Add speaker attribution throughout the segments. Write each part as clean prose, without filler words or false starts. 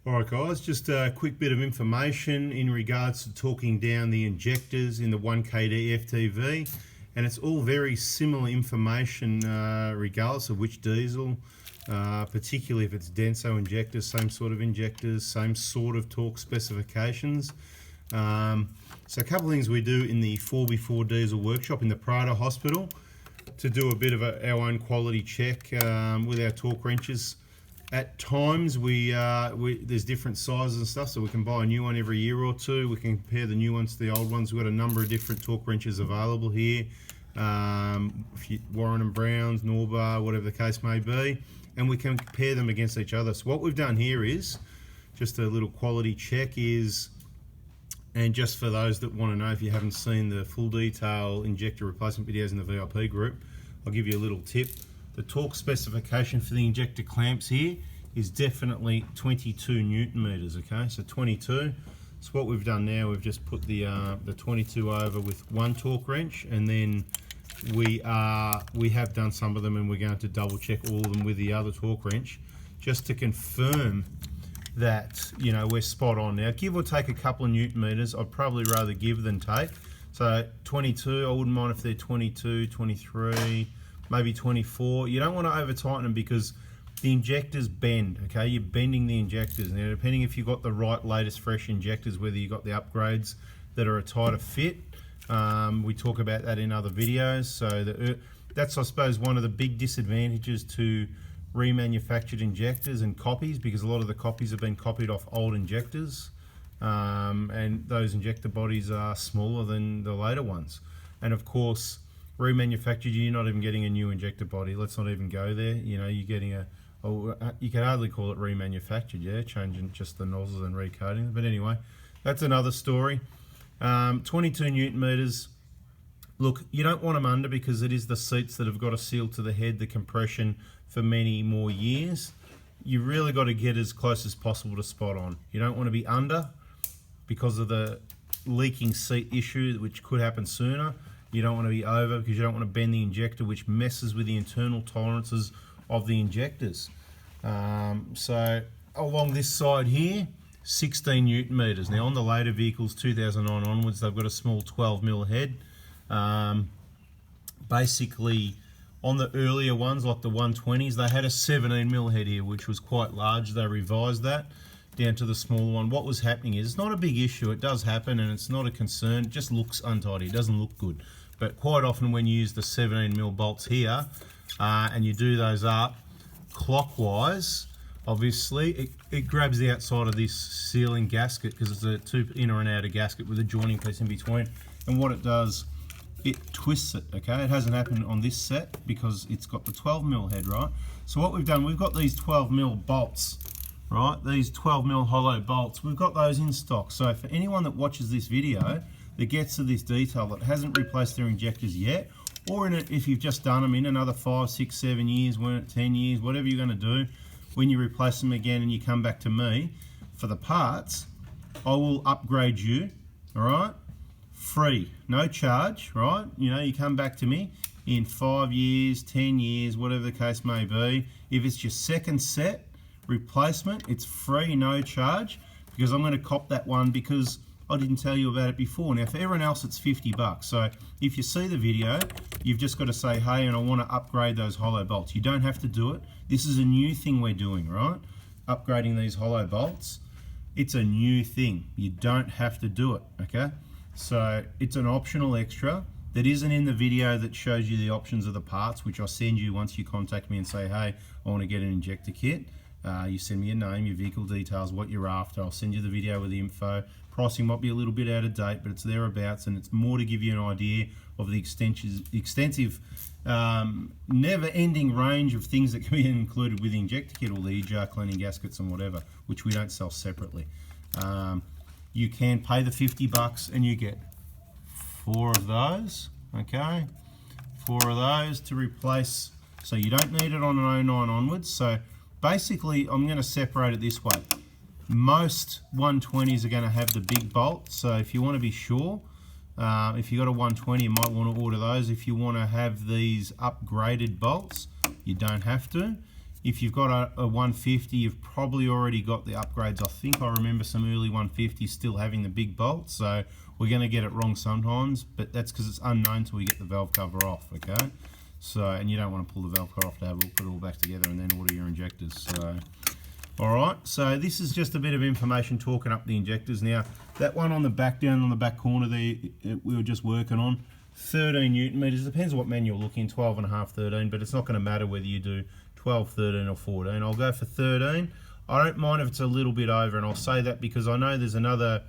Speaker 1: Alright guys, just a quick bit of information in regards to talking down the injectors in the 1KD FTV, and it's all very similar information regardless of which diesel, particularly if it's Denso injectors, same sort of injectors, same sort of torque specifications. So a couple of things we do in the 4x4 diesel workshop in the Prado Hospital to do a bit of our own quality check with our torque wrenches. At times there's different sizes and stuff, so we can buy a new one every year or two. We can compare the new ones to the old ones. We've got a number of different torque wrenches available here. Warren and Browns, Norbar, whatever the case may be, and we can compare them against each other. So what we've done here is just a little quality check and just for those that want to know, if you haven't seen the full detail injector replacement videos in the VIP group, I'll give you a little tip. The torque specification for the injector clamps here is definitely 22 Newton meters, okay? So 22. So what we've done now, we've just put the 22 over with one torque wrench, and then we have done some of them, and we're going to double check all of them with the other torque wrench just to confirm that, you know, we're spot on. Now, give or take a couple of Newton meters, I'd probably rather give than take. So 22, I wouldn't mind if they're 22, 23, maybe 24. You don't want to over tighten them because the injectors bend, okay? You're bending the injectors. Now, depending if you've got the right latest fresh injectors, whether you've got the upgrades that are a tighter fit, we talk about that in other videos. So that's, I suppose, one of the big disadvantages to remanufactured injectors and copies, because a lot of the copies have been copied off old injectors, and those injector bodies are smaller than the later ones. And of course, remanufactured, you're not even getting a new injector body. Let's not even go there. You know, you're getting you can hardly call it remanufactured, yeah, changing just the nozzles and recoating them. But anyway, that's another story. 22 Newton meters. Look, you don't want them under because it is the seats that have got a seal to the head, the compression for many more years. You really got to get as close as possible to spot on. You don't want to be under because of the leaking seat issue, which could happen sooner. You don't want to be over because you don't want to bend the injector, which messes with the internal tolerances of the injectors. So along this side here, 16 Newton meters. Now on the later vehicles, 2009 onwards, they've got a small 12mm head. Basically, on the earlier ones, like the 120s, they had a 17mm head here, which was quite large. They revised that down to the smaller one. What was happening is, it's not a big issue, it does happen and it's not a concern, it just looks untidy, it doesn't look good. But quite often when you use the 17mm bolts here, and you do those up clockwise, obviously, it grabs the outside of this sealing gasket, because it's a two inner and outer gasket with a joining piece in between. And what it does, it twists it, okay? It hasn't happened on this set because it's got the 12mm head, right? So what we've done, we've got these 12mm bolts, right? These 12mm hollow bolts, we've got those in stock. So for anyone that watches this video that gets to this detail that hasn't replaced their injectors yet, or if you've just done them in another 5, 6, 7 years, 10 years, whatever you're going to do, when you replace them again and you come back to me for the parts, I will upgrade you, all right? Free, no charge, right? You know, you come back to me in 5 years, 10 years, whatever the case may be. If it's your second set replacement, it's free, no charge, because I'm going to cop that one because I didn't tell you about it before. Now, for everyone else, it's $50. So if you see the video, you've just got to say, hey, and I want to upgrade those hollow bolts. You don't have to do it. This is a new thing we're doing, right? Upgrading these hollow bolts. It's a new thing. You don't have to do it, okay? So it's an optional extra that isn't in the video that shows you the options of the parts, which I'll send you once you contact me and say, hey, I want to get an injector kit. You send me your name, your vehicle details, what you're after. I'll send you the video with the info. Pricing might be a little bit out of date, but it's thereabouts, and it's more to give you an idea of the extensive, never-ending range of things that can be included with the injector kit, all the EGR cleaning gaskets and whatever, which we don't sell separately. You can pay the $50 and you get 4 of those, okay? 4 of those to replace, so you don't need it on an 09 onwards. So basically, I'm going to separate it this way. Most 120s are going to have the big bolt, so if you want to be sure, if you've got a 120, you might want to order those. If you want to have these upgraded bolts, you don't have to. If you've got a 150, you've probably already got the upgrades. I think I remember some early 150s still having the big bolts, so we're going to get it wrong sometimes, but that's because it's unknown till we get the valve cover off, okay? So, and you don't want to pull the valve cover off to have it, put it all back together and then order your injectors. So, all right, so this is just a bit of information talking up the injectors. Now, that one on the back, down on the back corner there, we were just working on, 13 Newton meters. Depends what man you're looking, 12.5, 13, but it's not going to matter whether you do 12, 13 or 14. I'll go for 13. I don't mind if it's a little bit over, and I'll say that because I know there's another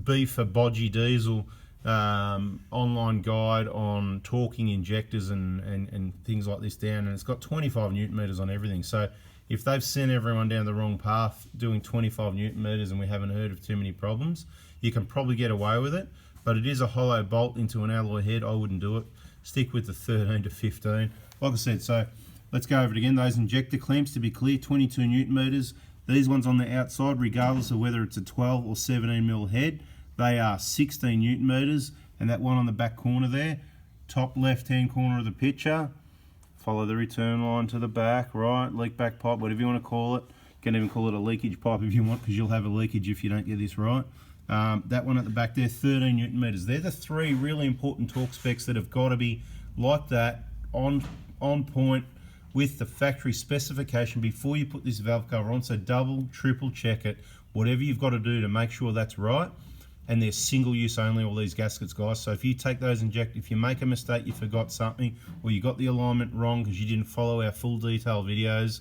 Speaker 1: B for Bodgy Diesel online guide on torquing injectors and things like this down, and it's got 25 Newton meters on everything. So if they've sent everyone down the wrong path doing 25 Newton meters and we haven't heard of too many problems, you can probably get away with it. But it is a hollow bolt into an alloy head. I wouldn't do it. Stick with the 13 to 15. Like I said, so let's go over it again. Those injector clamps, to be clear, 22 Newton meters. These ones on the outside, regardless of whether it's a 12 or 17 mil head, they are 16 Newton meters. And that one on the back corner there, top left-hand corner of the picture, follow the return line to the back, right, leak back pipe, whatever you want to call it. You can even call it a leakage pipe if you want, because you'll have a leakage if you don't get this right. That one at the back there, 13 Newton meters. They're the three really important torque specs that have got to be like that, on point with the factory specification before you put this valve cover on. So double, triple check it, whatever you've got to do to make sure that's right. And they're single use only, all these gaskets, guys. So if you take those if you make a mistake, you forgot something, or you got the alignment wrong because you didn't follow our full detail videos,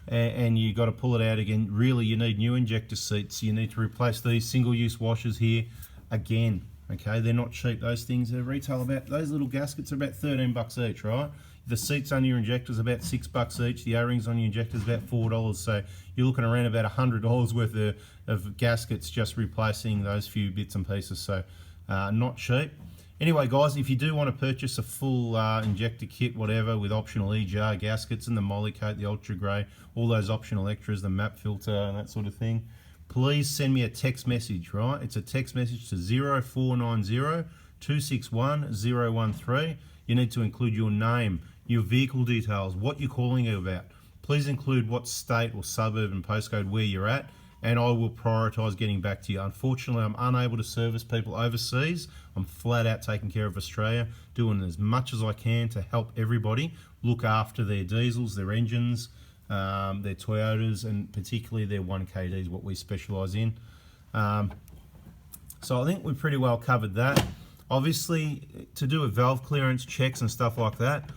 Speaker 1: and you got to pull it out again, really you need new injector seats. You need to replace these single use washers here again. Okay, they're not cheap. Those things, they retail about, those little gaskets are about 13 bucks each, right? The seats on your injectors are about $6 each. The O-rings on your injectors about $4. So you're looking around about $100 worth of gaskets just replacing those few bits and pieces. So not cheap. Anyway, guys, if you do want to purchase a full injector kit, whatever, with optional EGR gaskets and the Moly Coat, the Ultra Grey, all those optional extras, the map filter and that sort of thing, please send me a text message, right? It's a text message to 0490 261 013. You need to include your name, your vehicle details, what you're calling it about. Please include what state or suburb and postcode where you're at, and I will prioritise getting back to you. Unfortunately, I'm unable to service people overseas. I'm flat out taking care of Australia, doing as much as I can to help everybody look after their diesels, their engines, their Toyotas, and particularly their 1KDs, what we specialise in. So I think we've pretty well covered that. Obviously, to do a valve clearance checks and stuff like that,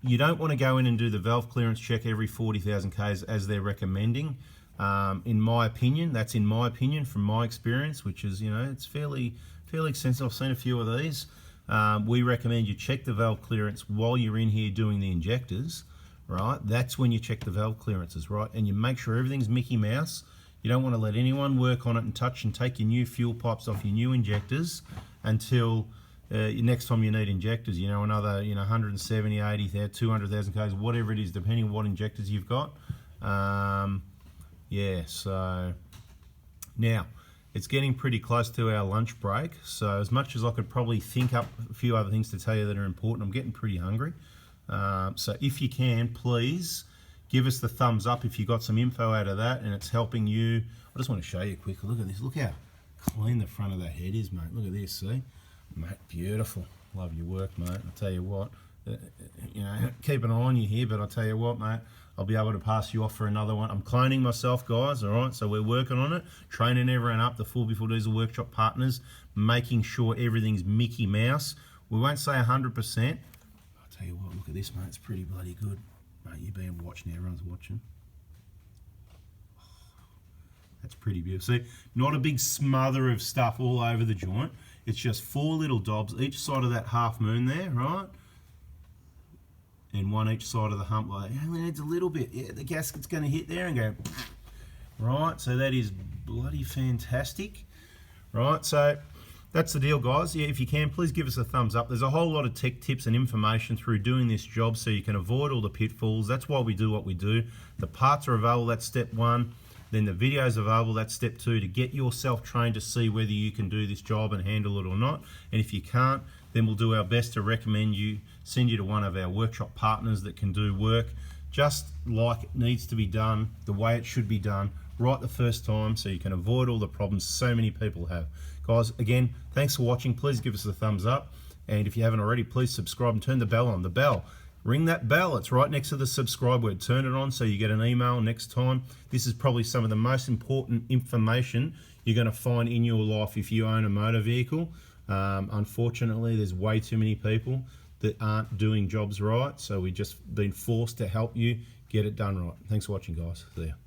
Speaker 1: you don't want to go in and do the valve clearance check every 40,000 Ks as they're recommending. In my opinion, that's in my opinion from my experience, which is, you know, it's fairly extensive. I've seen a few of these. We recommend you check the valve clearance while you're in here doing the injectors, right? That's when you check the valve clearances, right? And you make sure everything's Mickey Mouse. You don't want to let anyone work on it and touch and take your new fuel pipes off your new injectors until next time you need injectors, you know, another, you know, 170, 80,000, 200,000 Ks, whatever it is, depending on what injectors you've got. Yeah, so now it's getting pretty close to our lunch break. So as much as I could probably think up a few other things to tell you that are important, I'm getting pretty hungry. So if you can, please give us the thumbs up if you got some info out of that and it's helping you. I just want to show you quickly. Look at this. Look how clean the front of that head is, mate. Look at this, see? Mate, beautiful. Love your work, mate. I'll tell you what, you know, keep an eye on you here, but I'll tell you what, mate, I'll be able to pass you off for another one. I'm cloning myself, guys, all right? So we're working on it, training everyone up, the Full Before Diesel Workshop partners, making sure everything's Mickey Mouse. We won't say 100%. I'll tell you what, look at this, mate. It's pretty bloody good. Mate, you're being watched now. Everyone's watching. That's pretty beautiful. See, not a big smother of stuff all over the joint. It's just 4 little dobs, each side of that half moon there, right? And one each side of the hump, like, it only needs a little bit. Yeah, the gasket's going to hit there and go, right? So that is bloody fantastic, right? So that's the deal, guys. Yeah, if you can, please give us a thumbs up. There's a whole lot of tech tips and information through doing this job so you can avoid all the pitfalls. That's why we do what we do. The parts are available, that's step 1. Then the video's available, that's step 2, to get yourself trained to see whether you can do this job and handle it or not. And if you can't, then we'll do our best to recommend you, send you to one of our workshop partners that can do work just like it needs to be done, the way it should be done, right the first time, so you can avoid all the problems so many people have. Guys, again, thanks for watching. Please give us a thumbs up. And if you haven't already, please subscribe and turn the bell on. The bell. Ring that bell. It's right next to the subscribe word. Turn it on so you get an email next time. This is probably some of the most important information you're going to find in your life if you own a motor vehicle. Unfortunately, there's way too many people that aren't doing jobs right. So we've just been forced to help you get it done right. Thanks for watching, guys. See ya.